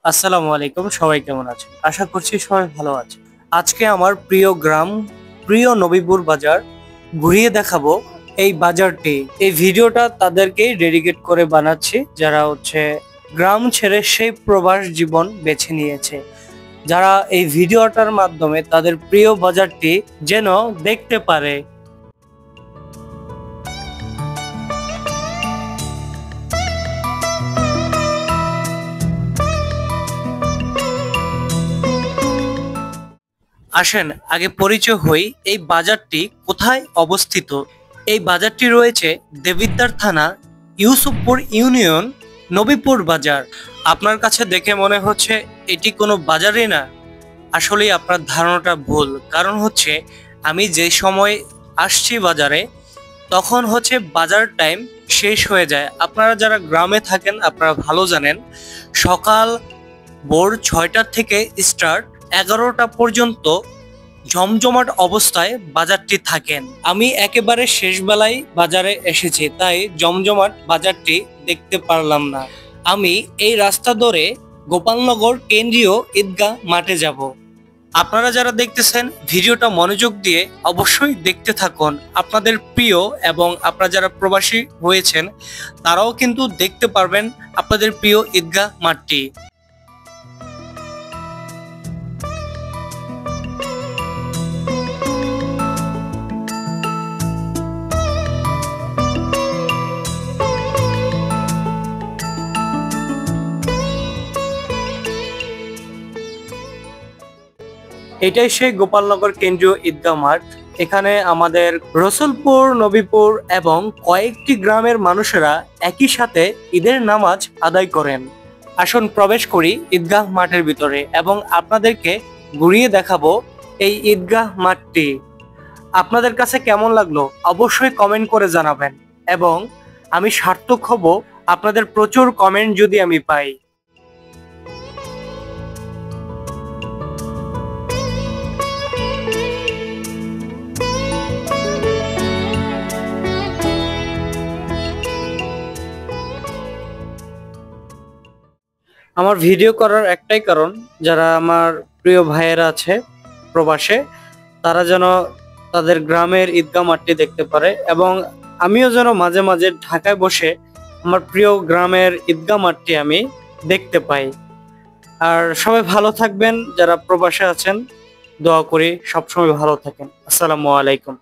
আসসালামু আলাইকুম, সবাই কেমন আছেন? আশা করছি সবাই ভালো আছে। আজকে আমার প্রিয় গ্রাম, প্রিয় নবীপুর বাজার ঘুরিয়ে দেখাবো। এই বাজারটি, এই ভিডিওটা তাদেরকেই ডেডিকেট করে বানাচ্ছি যারা গ্রাম ছেড়ে সেই প্রবাস জীবন বেছে নিয়েছে, যারা এই ভিডিওটার মাধ্যমে তাদের প্রিয় বাজারটি যেন দেখতে পারে। আসেন আগে পরিচয় হই, এই বাজারটি কোথায় অবস্থিত। এই বাজারটি রয়েছে দেবিদ্বার থানা, ইউসুফপুর ইউনিয়ন, নবীপুর বাজার। আপনার কাছে দেখে মনে হচ্ছে এটি কোনো বাজারই না। আসলে আপনার ধারণাটা ভুল, কারণ আমি যে সময় আসছি বাজারে তখন বাজার টাইম শেষ হয়ে যায়। আপনারা যারা গ্রামে থাকেন আপনারা ভালো জানেন, সকাল ভোর 6টা থেকে স্টার্ট 11টা পর্যন্ত জমজমাট অবস্থায় বাজারটি থাকেন। আমি একেবারে শেষ বেলায় বাজারে এসেছি, তাই জমজমাট বাজারটি দেখতে পারলাম না। আমি এই রাস্তা ধরে গোপালনগর কেন্দ্রীয় ঈদগাহ মাঠে যাব। আপনারা যারা দেখতেছেন ভিডিওটা মনোযোগ দিয়ে অবশ্যই দেখতে থাকুন। আপনাদের প্রিয় এবং আপনারা যারা প্রবাসী হয়েছেন তারাও কিন্তু দেখতে পারবেন আপনাদের প্রিয় ঈদগাহ মাঠটি। এটাই সেই গোপালনগর কেন্দ্রীয় ঈদগাহ মাঠ। এখানে আমাদের রসুলপুর, নবীপুর এবং কয়েকটি গ্রামের মানুষেরা একই সাথে ঈদের নামাজ আদায় করেন। আসুন প্রবেশ করি ঈদগাহ মাঠের ভিতরে এবং আপনাদেরকে ঘুরিয়ে দেখাবো এই ঈদগাহ মাঠটি। আপনাদের কাছে কেমন লাগলো অবশ্যই কমেন্ট করে জানাবেন, এবং আমি সার্থক হব আপনাদের প্রচুর কমেন্ট যদি আমি পাই। আমার ভিডিও করার একটাই কারণ, যারা আমার প্রিয় ভাইয়েরা আছে প্রবাসে, তারা যেন তাদের গ্রামের ঈদগাহ মাঠটি দেখতে পারে, এবং আমিও যেন মাঝে মাঝে ঢাকায় বসে আমার প্রিয় গ্রামের ঈদগাহ মাঠটি আমি দেখতে পাই। আর সবাই ভালো থাকবেন, যারা প্রবাসে আছেন দোয়া করি সবসময় ভালো থাকেন। আসসালামু আলাইকুম।